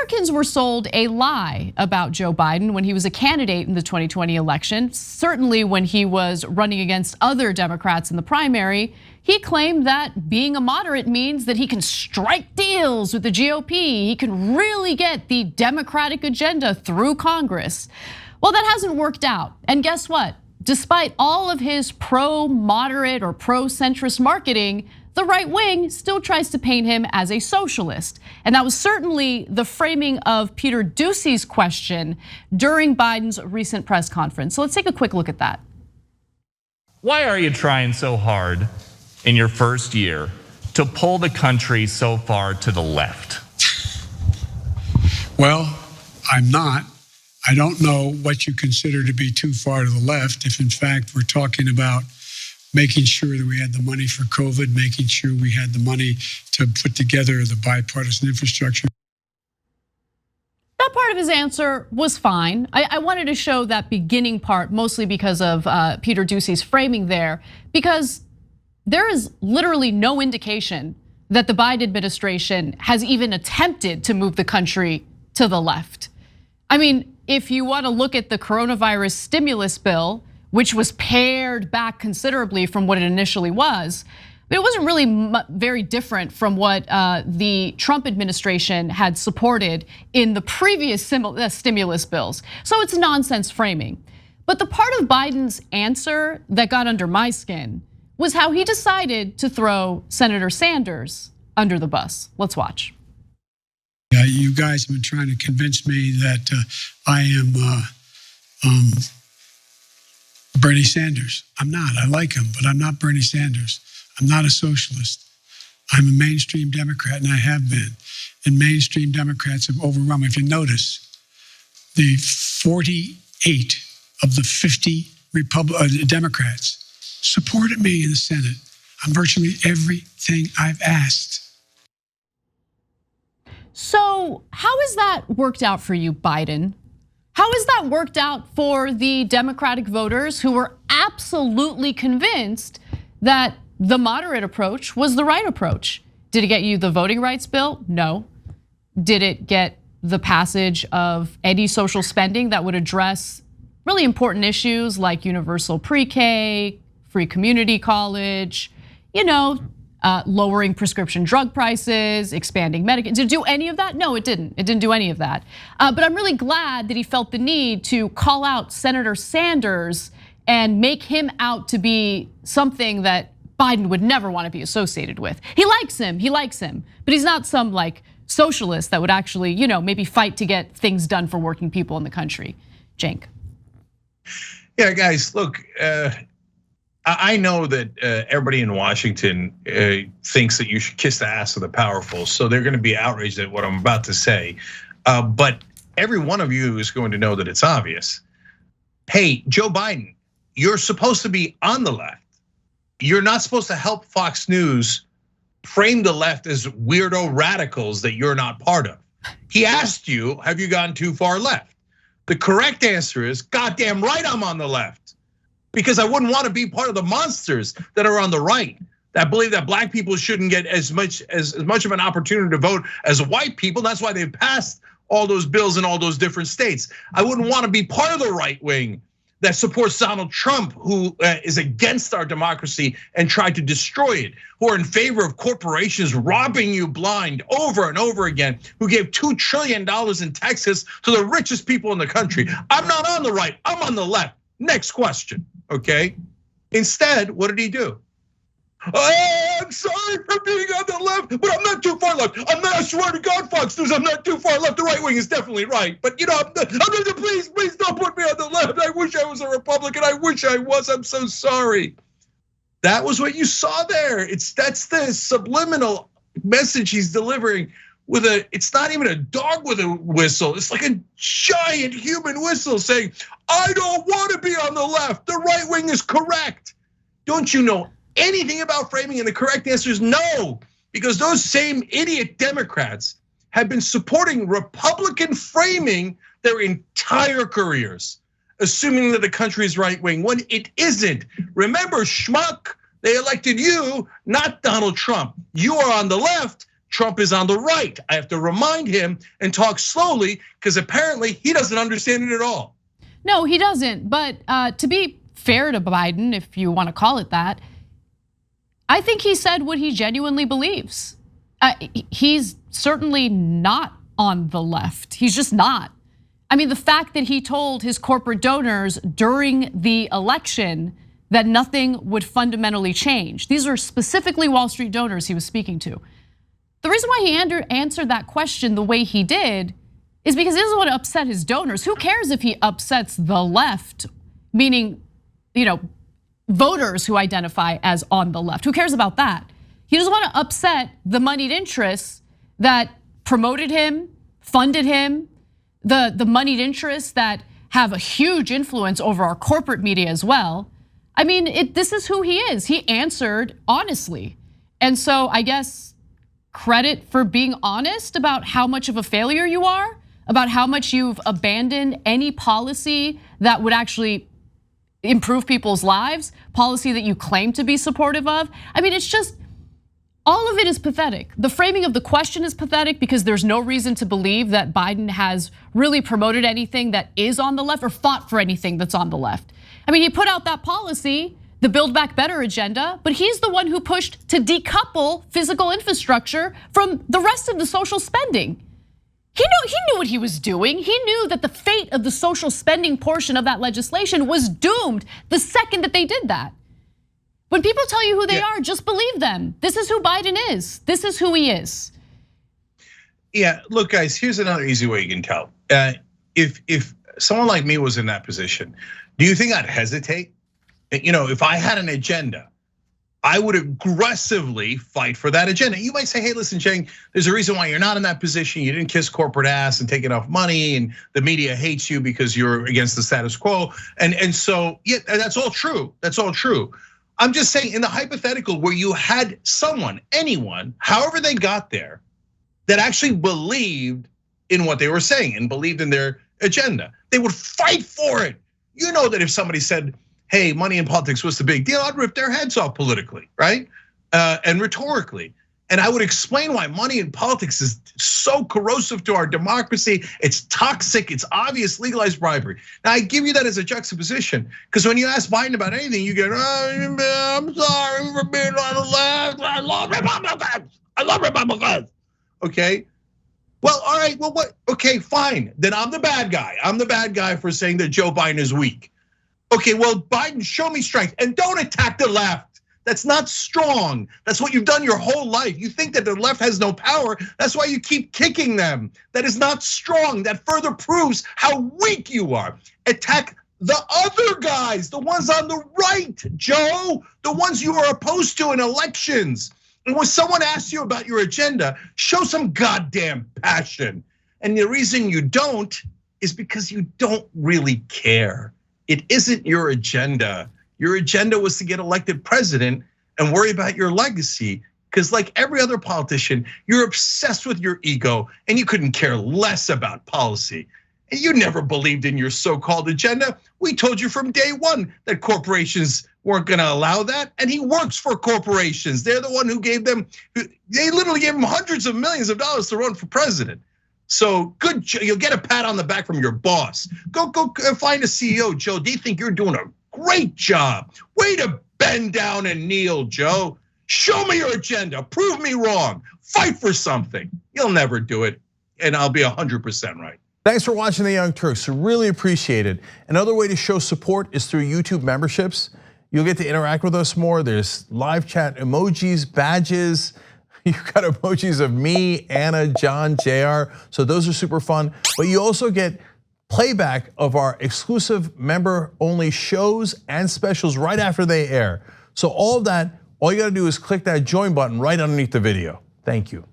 Americans were sold a lie about Joe Biden when he was a candidate in the 2020 election. Certainly when he was running against other Democrats in the primary, he claimed that being a moderate means that he can strike deals with the GOP. He can really get the Democratic agenda through Congress. Well, that hasn't worked out. And guess what? Despite all of his pro-moderate or pro-centrist marketing, the right wing still tries to paint him as a socialist. And that was certainly the framing of Peter Doocy's question during Biden's recent press conference. So let's take a quick look at that. Why are you trying so hard in your first year to pull the country so far to the left? Well, I'm not. I don't know what you consider to be too far to the left. If in fact we're talking about making sure that we had the money for COVID, making sure we had the money to put together the bipartisan infrastructure. That part of his answer was fine. I wanted to show that beginning part mostly because of Peter Doocy's framing there, because there is literally no indication that the Biden administration has even attempted to move the country to the left. I mean, if you want to look at the coronavirus stimulus bill, which was pared back considerably from what it initially was, but it wasn't really very different from what the Trump administration had supported in the previous stimulus bills. So it's nonsense framing. But the part of Biden's answer that got under my skin was how he decided to throw Senator Sanders under the bus. Let's watch. Yeah, you guys have been trying to convince me that I am Bernie Sanders. I'm not. I like him, but I'm not Bernie Sanders. I'm not a socialist. I'm a mainstream Democrat, and I have been. And mainstream Democrats have overrun me. If you notice, the 48 of the 50 Democrats supported me in the Senate on virtually everything I've asked. So how has that worked out for you, Biden? How has that worked out for the Democratic voters who were absolutely convinced that the moderate approach was the right approach? Did it get you the voting rights bill? No. Did it get the passage of any social spending that would address really important issues like universal pre-K, free community college, lowering prescription drug prices, expanding Medicaid? Did it do any of that? No, it didn't. It didn't do any of that. But I'm really glad that he felt the need to call out Senator Sanders and make him out to be something that Biden would never want to be associated with. He likes him, but he's not some like socialist that would actually, maybe fight to get things done for working people in the country. Cenk. Yeah, guys, look, I know that everybody in Washington thinks that you should kiss the ass of the powerful, so they're going to be outraged at what I'm about to say. But every one of you is going to know that it's obvious. Hey, Joe Biden, you're supposed to be on the left. You're not supposed to help Fox News frame the left as weirdo radicals that you're not part of. He asked you, have you gone too far left? The correct answer is, goddamn right I'm on the left. Because I wouldn't want to be part of the monsters that are on the right that believe that black people shouldn't get as much of an opportunity to vote as white people. That's why they've passed all those bills in all those different states. I wouldn't want to be part of the right wing that supports Donald Trump, who is against our democracy and tried to destroy it, who are in favor of corporations robbing you blind over and over again, who gave $2 trillion in taxes to the richest people in the country. I'm not on the right, I'm on the left. Next question, okay? Instead, what did he do? Oh, I'm sorry for being on the left, but I'm not too far left. I swear to God, Fox News, I'm not too far left. The right wing is definitely right. But please don't put me on the left. I wish I was a Republican. I wish I was. I'm so sorry. That was what you saw there. That's the subliminal message he's delivering with it's not even a dog with a whistle. It's like a giant human whistle saying, I don't want to be on the left. The right wing is correct. Don't you know anything about framing? And the correct answer is no, because those same idiot Democrats have been supporting Republican framing their entire careers, assuming that the country is right wing when it isn't. Remember, schmuck, they elected you, not Donald Trump. You are on the left Trump is on the right. I have to remind him and talk slowly because apparently he doesn't understand it at all. No, he doesn't. But to be fair to Biden, if you want to call it that, I think he said what he genuinely believes. He's certainly not on the left. He's just not. I mean, the fact that he told his corporate donors during the election that nothing would fundamentally change. These are specifically Wall Street donors he was speaking to. The reason why he answered that question the way he did is because he doesn't want to upset his donors. Who cares if he upsets the left, meaning, voters who identify as on the left? Who cares about that? He doesn't want to upset the moneyed interests that promoted him, funded him, the moneyed interests that have a huge influence over our corporate media as well. I mean, this is who he is. He answered honestly. And so I guess credit for being honest about how much of a failure you are, about how much you've abandoned any policy that would actually improve people's lives, policy that you claim to be supportive of. I mean, it's just, all of it is pathetic. The framing of the question is pathetic because there's no reason to believe that Biden has really promoted anything that is on the left or fought for anything that's on the left. I mean, he put out that policy, the Build Back Better agenda, but he's the one who pushed to decouple physical infrastructure from the rest of the social spending. He knew what he was doing. He knew that the fate of the social spending portion of that legislation was doomed the second that they did that. When people tell you who they are, just believe them. This is who Biden is. This is who he is. Yeah, look, guys, here's another easy way you can tell. If someone like me was in that position, do you think I'd hesitate? If I had an agenda, I would aggressively fight for that agenda. You might say, hey, listen, Cenk, there's a reason why you're not in that position. You didn't kiss corporate ass and take enough money, and the media hates you because you're against the status quo. And so, yeah, that's all true. That's all true. I'm just saying, in the hypothetical where you had someone, anyone, however they got there, that actually believed in what they were saying and believed in their agenda, they would fight for it. You know that if somebody said, hey, money in politics was the big deal, I'd rip their heads off politically, right? And rhetorically. And I would explain why money in politics is so corrosive to our democracy. It's toxic, it's obvious legalized bribery. Now I give you that as a juxtaposition, because when you ask Biden about anything, you get, I'm sorry for being on the left, I love Republicans, okay? Well, all right, well, what? Okay, fine, then I'm the bad guy. I'm the bad guy for saying that Joe Biden is weak. Okay, well, Biden, show me strength and don't attack the left. That's not strong. That's what you've done your whole life. You think that the left has no power. That's why you keep kicking them. That is not strong. That further proves how weak you are. Attack the other guys, the ones on the right, Joe, the ones you are opposed to in elections. And when someone asks you about your agenda, show some goddamn passion. And the reason you don't is because you don't really care. It isn't your agenda. Your agenda was to get elected president and worry about your legacy. Because like every other politician, you're obsessed with your ego and you couldn't care less about policy. And you never believed in your so-called agenda. We told you from day one that corporations weren't gonna allow that. And he works for corporations. They're the one who gave them, they literally gave him hundreds of millions of dollars to run for president. So good, you'll get a pat on the back from your boss. Go find a CEO, Joe. They think you're doing a great job. Way to bend down and kneel, Joe. Show me your agenda, prove me wrong, fight for something. You'll never do it, and I'll be 100% right. Thanks for watching The Young Turks, really appreciate it. Another way to show support is through YouTube memberships. You'll get to interact with us more. There's live chat emojis, badges. You've got emojis of me, Anna, John, JR, so those are super fun. But you also get playback of our exclusive member-only shows and specials right after they air. So all of that, all you gotta do is click that join button right underneath the video. Thank you.